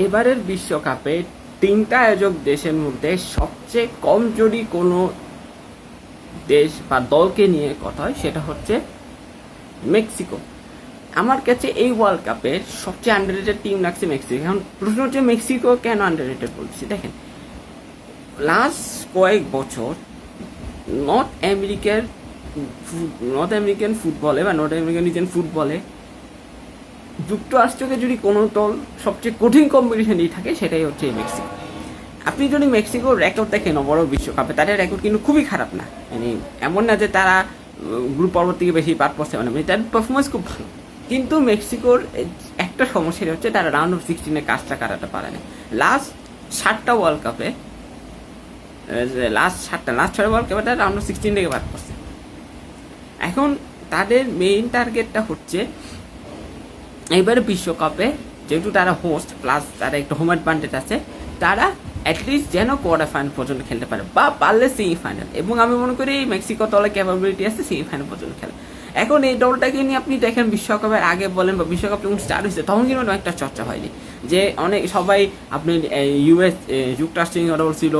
এবারের বিশ্বকাপে তিনটা আয়োজক দেশের মধ্যে সবচেয়ে কম যদি কোনো দেশ বা দলকে নিয়ে কথা হয় সেটা হচ্ছে মেক্সিকো। আমার কাছে এই ওয়ার্ল্ড কাপের সবচেয়ে আন্ডাররেটেড টিম লাগছে মেক্সিকো। এখন প্রশ্ন হচ্ছে মেক্সিকো কেন আন্ডাররেটেড বলছি, দেখেন লাস্ট কয়েক বছর নর্থ আমেরিকার নর্থ আমেরিকান ফুটবলে বা নর্থ আমেরিকান রিজন ফুটবলে যুক্তরাষ্ট্রকে যদি কোনো দল সবচেয়ে কঠিন কম্পিটিশন দিয়ে থাকে সেটাই হচ্ছে এই মেক্সিকো। আপনি যদি মেক্সিকোর রেকর্ড দেখেন বড় বিশ্বকাপে, তাদের রেকর্ড কিন্তু খুবই খারাপ না, মানে এমন না যে তারা গ্রুপ পর্ব থেকে বেশি পার পড়ছে, মানে তাদের পারফরমেন্স খুব ভালো। কিন্তু মেক্সিকোর একটা সমস্যা হচ্ছে তারা রাউন্ড অফ 16-এ কাজটা কাটাতে পারে না। লাস্ট 7টা ওয়ার্ল্ড কাপে লাস্ট 6টা ওয়ার্ল্ড কাপে তারা রাউন্ড অফ 16 থেকে পার পড়ছে। এখন তাদের মেইন টার্গেটটা হচ্ছে এবারে বিশ্বকাপে যেহেতু তারা হোস্ট প্লাস তারা একটা হোম অ্যাডভান্টেজ আছে, তারা অ্যাটলিস্ট যেন কোয়ার্টার ফাইনাল পর্যন্ত খেলতে পারে বা পারলে সেমিফাইনাল, এবং আমি মনে করি মেক্সিকো দলে ক্যাপাবিলিটি আছে সেমিফাইনাল পর্যন্ত খেলা। এখন এই দলটাকে নিয়ে আপনি দেখেন বিশ্বকাপের আগে বলেন বা বিশ্বকাপ যখন স্টার্ট হয়েছে তখন কিন্তু একটা চর্চা হয়নি, যে অনেক সবাই আপনি ইউএস যুক্তরাষ্ট্র দল ছিল,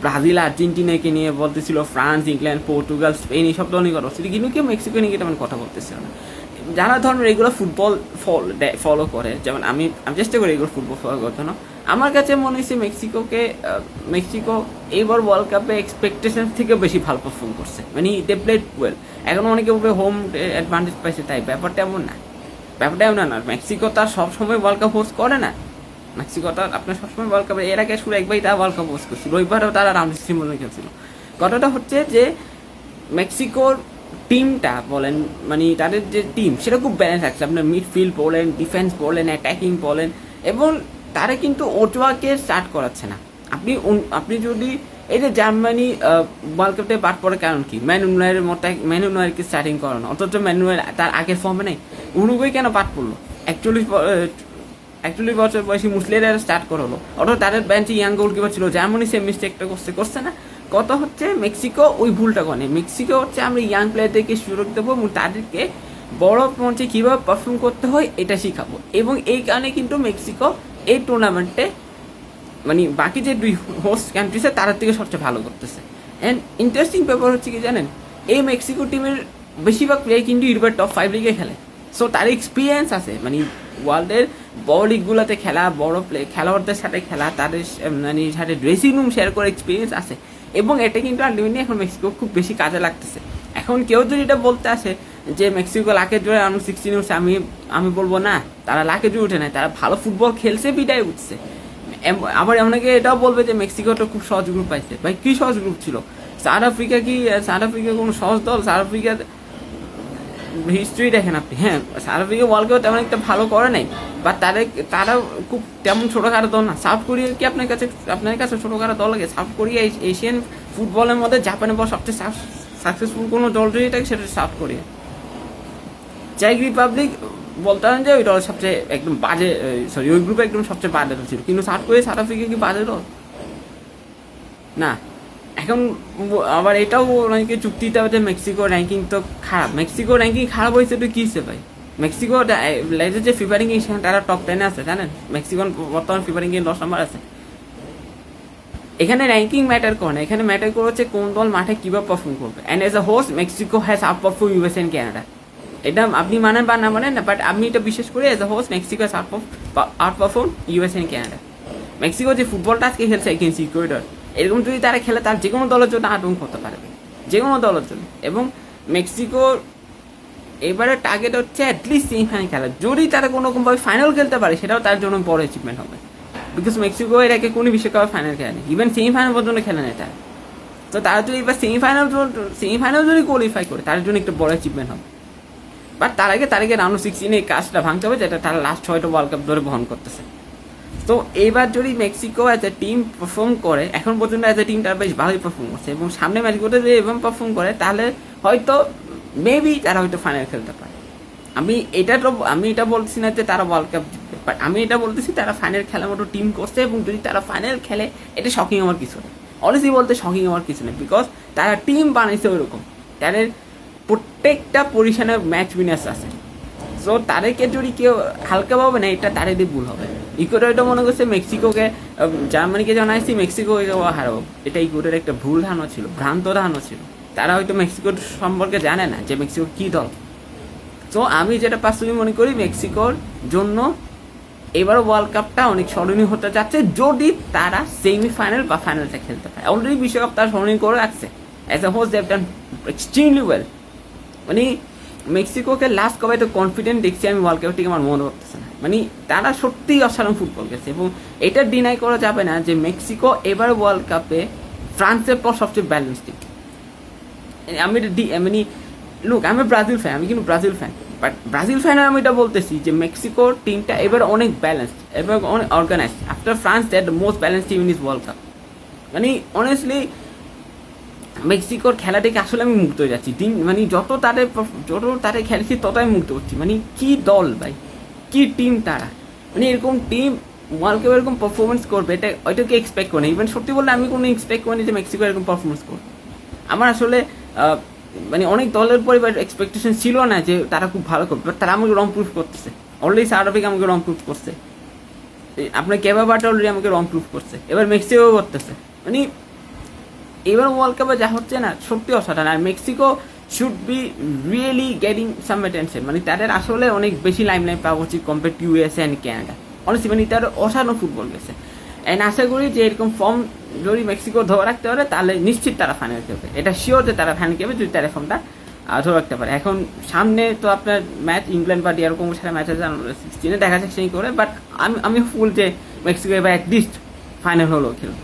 ব্রাজিল আর্জেন্টিনাকে নিয়ে বলতেছিল, ফ্রান্স ইংল্যান্ড পর্তুগাল স্পেন এইসব দল নিয়ে কথা হচ্ছিল, কিন্তু কেউ মেক্সিকো নিয়ে তেমন কথা বলতেছিল না। যারা ধরনের এগুলো ফুটবল ফলো করে, যেমন আমি চেষ্টা করি এগুলো ফুটবল ফলো করতে না, আমার কাছে মনে হয়েছে মেক্সিকো এইবার ওয়ার্ল্ড কাপে এক্সপেকটেশন থেকে বেশি ভালো পারফর্ম করছে, মানে দে প্লেড ওয়েল। এখন অনেকে বলবে হোম অ্যাডভান্টেজ পাইছে, তাই ব্যাপারটা এমন না, মেক্সিকো তার সবসময় ওয়ার্ল্ড কাপ হোস্ট করে না। মেক্সিকো তার আপনার সবসময় ওয়ার্ল্ড কাপে এর আগে শুরু একবারই তারা ওয়ার্ল্ড কাপ হোস্ট করছিল, ওইবারও তারা রাউন্ড 16 পর্যন্ত খেলছিল। কথাটা হচ্ছে যে মেক্সিকোর টিমটা বলেন, মানে তাদের যে টিম সেটা খুব ব্যালেন্স আছে, আপনার মিডফিল্ড বলেন, ডিফেন্স বলেন, অ্যাটাকিং বলেন, এবং তারা কিন্তু ওজোয়াকে স্টার্ট করাচ্ছে না। আপনি যদি এই যে জার্মানি ওয়ার্ল্ড কাপে বাদ পড়ার কারণ কি, ম্যানুয়েলকে স্টার্টিং করানো, অথচ ম্যানুয়েল তার আগের ফর্মে নেই। উরুগুয়ে কেন বাদ পড়লো? 41 বছর বয়সী মুসলিরা স্টার্ট করলো, অথচ তাদের বেঞ্চে ইয়াং গোলকিপার ছিল, জার্মানি সেম মিস্টেকটা করছে না। কথা হচ্ছে মেক্সিকো ওই ভুলটা করে। মেক্সিকো হচ্ছে আমরা ইয়াং প্লেয়ারদেরকে সুযোগ দেবো এবং তাদেরকে বড় মঞ্চে কীভাবে পারফর্ম করতে হয় এটা শিখাবো, এবং এই কারণে কিন্তু মেক্সিকো এই টুর্নামেন্টে মানে বাকি যে দুই হোস্ট কান্ট্রিসে তাদের থেকে সবচেয়ে ভালো করতেছে। অ্যান্ড ইন্টারেস্টিং ব্যাপার হচ্ছে কি জানেন, এই মেক্সিকো টিমের বেশিরভাগ প্লেয়ার কিন্তু ইউরোপের টপ 5 লিগে খেলে, সো তার এক্সপিরিয়েন্স আছে, মানে ওয়ার্ল্ডের বড় লিগগুলোতে খেলা, বড় খেলোয়াড়দের সাথে খেলা, তাদের মানে সাথে ড্রেসিং রুম শেয়ার করে এক্সপিরিয়েন্স আছে, এবং এটা কিন্তু আলটিমেটলি এখন মেক্সিকো খুব বেশি কাজে লাগতেছে। এখন কেউ যদি এটা বলতে আসে যে মেক্সিকো লাখের জোরে রাউন্ড 16 উঠছে, আমি বলবো না, তারা লাখের জোরে উঠে নাই, তারা ভালো ফুটবল খেলছে বিদায় উঠছে। আবার অনেকে এটাও বলবে যে মেক্সিকোটা খুব সহজ গ্রুপ পাইছে। ভাই কি সহজ গ্রুপ ছিল? সাউথ আফ্রিকা কোনো সহজ দল? সাউথ আফ্রিকা হিস্ট্রি দেখেন আপনি, হ্যাঁ সাউথ আফ্রিকা ওয়ার্ল্ড কাপ তেমন একটা ভালো করে নাই, বা তারা খুব তেমন ছোটোখাটো দল না। সাউথ কোরিয়া কি আপনার কাছে ছোটোখাটো দল লাগে? সাউথ কোরিয়া এশিয়ান ফুটবলের মধ্যে জাপানের পর সবচেয়ে সাকসেসফুল কোনো দল যদি থাকে সেটা সাউথ কোরিয়া। চেক রিপাবলিক বলতে পারেন যে ওই দল সবচেয়ে একদম বাজে, ওই গ্রুপে একদম সবচেয়ে বাজে দল ছিল, কিন্তু সাউথ আফ্রিকা কি বাজে দল না? এখন আবার এটাও অনেকে চুক্তি দিতে হবে যে মেক্সিকো র্যাঙ্কিং তো খারাপ। মেক্সিকো র্যাঙ্কিং খারাপ হয়েছে তো কী হচ্ছে ভাই? মেক্সিকো যে ফিফা র্যাঙ্কিং সেখানে তারা টপ 10-এ আছে, জানেন? মেক্সিকো বর্তমান ফিফা র্যাঙ্কিং 10 নম্বর আছে। এখানে র্যাঙ্কিং ম্যাটার করে না, এখানে ম্যাটার করে হচ্ছে কোন দল মাঠে কীভাবে পারফর্ম করবে। And as a host Mexico has outperform US and Canada. এটা আপনি মানেন বা না মানেন না, বাট আমি এটা বিশ্বাস করি as a host Mexico has outperform US and Canada. Mexico যে ফুটবলটা আজকে খেলছে এগেন্সট ইকুয়েডর, এরকম যদি তারা খেলে তার যে কোনো দলের জন্য আটক করতে পারবে, যে কোনো দলের জন্য। এবং মেক্সিকোর এবারে টার্গেট হচ্ছে অ্যাটলিস্ট সেমিফাইনাল খেলা। যদি তারা কোনো রকমভাবে ফাইনাল খেলতে পারে সেটাও তার জন্য বড় অ্যাচিভমেন্ট হবে, বিকজ মেক্সিকো এর আগে কোনো বিশ্বকাপে ফাইনাল খেলে নেই, ইভেন সেমিফাইনাল পর্যন্ত খেলে নেয় তারা। তো তারা যদি এবার সেমিফাইনাল যদি কোয়ালিফাই করে তার জন্য একটা বড় অ্যাচিভমেন্ট হবে। বাট তার আগে রাউন্ড 16 এই কাজটা ভাঙতে হবে, যেটা তারা লাস্ট 6টা ওয়ার্ল্ড কাপ ধরে বহন করতেছে। তো এইবার যদি Mexico as a team perform করে, এখন পর্যন্ত অ্যাজ এ টিম তারা বেশ ভালোই পারফর্ম করছে, এবং সামনে ম্যাচগুলোতে যদি এরকম পারফর্ম করে তাহলে হয়তো মেবি তারা হয়তো ফাইনাল খেলতে পারে। আমি এটা বলছি না যে তারা ওয়ার্ল্ড কাপ জিতবে, বাট আমি এটা বলতেছি তারা ফাইনাল খেলার মতো টিম করছে, এবং যদি তারা ফাইনাল খেলে এটা শকিং আমার কিছু নেই। অনেস্টলি বলতে শকিং আমার কিছু নেই, বিকজ তারা টিম বানাইছে ওইরকম, তাদের প্রত্যেকটা পজিশনের ম্যাচ উইনার্স আছে। সো তাদেরকে যদি কেউ হালকা পাবে না, এটা তাদেরই ভুল হবে। ইকুয়েডর মনে করছে মেক্সিকোকে জার্মানিকে জানাইছি মেক্সিকোকে হারাবো, এটা ইকুয়েডরের একটা ভুল ধারণা ছিল, ভ্রান্ত ধারণা ছিল। তারা হয়তো মেক্সিকোর সম্পর্কে জানে না যে মেক্সিকো কী দল। তো আমি যেটা পার্সোনালি মনে করি মেক্সিকোর জন্য এবার ওয়ার্ল্ড কাপটা অনেক স্মরণীয় হতে যাচ্ছে যদি তারা সেমিফাইনাল বা ফাইনালটা খেলতে পারে। অলরেডি বিশ্বকাপ তারা স্মরণীয় করে রাখছে, as a host they've done extremely well. মানে মেক্সিকোকে লাস্ট কবে তো কনফিডেন্ট দেখছি আমি ওয়ার্ল্ড কাপে, ঠিক আমার মনে করতেছে না। মানে তারা সত্যিই অসাধারণ ফুটবল গেছে, এবং এটা ডিনাই করা যাবে না যে মেক্সিকো এবার ওয়ার্ল্ড কাপে ফ্রান্সের পর সবচেয়ে ব্যালেন্স টিম। আমি মানে লুক, আমি ব্রাজিল ফ্যান, আমি কিন্তু Brazil fan, but Brazil fan আমি এটা বলতেছি যে মেক্সিকোর টিমটা এবার অনেক ব্যালেন্সড এবং অনেক organised. After France that the most balance team in is world cup. মানে অনেস্টলি মেক্সিকোর খেলা থেকে আসলে আমি মুক্ত হয়ে যাচ্ছি। মানে যত তাদের খেলছি তত আমি মুক্ত হচ্ছি। মানে কি দল ভাই, কি টিম তারা, মানে এরকম টিম ওয়ার্ল্ড কাপে এরকম পারফরমেন্স করবে এটা ওইটাকে এক্সপেক্ট করি। ইভেন সত্যি বললে আমি কোনো এক্সপেক্ট করিনি যে মেক্সিকো এরকম পারফরমেন্স করবে। আমার আসলে মানে অনেক দলের পরিবার এক্সপেকটেশন ছিল না যে তারা খুব ভালো করবে, বাট তারা আমাকে রং প্রুফ করতেছে। অলরেডি সাউথ আফ্রিকা আমাকে রং প্রুফ করছে, আপনার কেবাবাটা অলরেডি আমাকে রং প্রুফ করছে, এবার মেক্সিকো করতেছে। মানে এবার ওয়ার্ল্ড কাপে যা হচ্ছে না সত্যি অসাধারণ। আর Mexico should be really getting some attention, মানে তাদের আসলে অনেক বেশি লাইমলাইট পাওয়া উচিত compare to USA and Canada. Honestly মানে তারা অসাধারণ ফুটবল গেছে, অ্যান্ড আশা করি যে এরকম ফর্ম যদি মেক্সিকো ধরে রাখতে পারে তাহলে নিশ্চিত তারা ফাইনাল খেলবে। এটা শিওর যে তারা ফাইনাল খেলবে যদি তারা ফর্মটা ধরে রাখতে পারে। এখন সামনে তো আপনার ম্যাচ ইংল্যান্ড বা এরকম সারা ম্যাচ আছে 16 দেখা যাক সেই করে, বাট আমি ফুল যে মেক্সিকো এবার অ্যাটলিস্ট ফাইনাল হলেও খেলবে।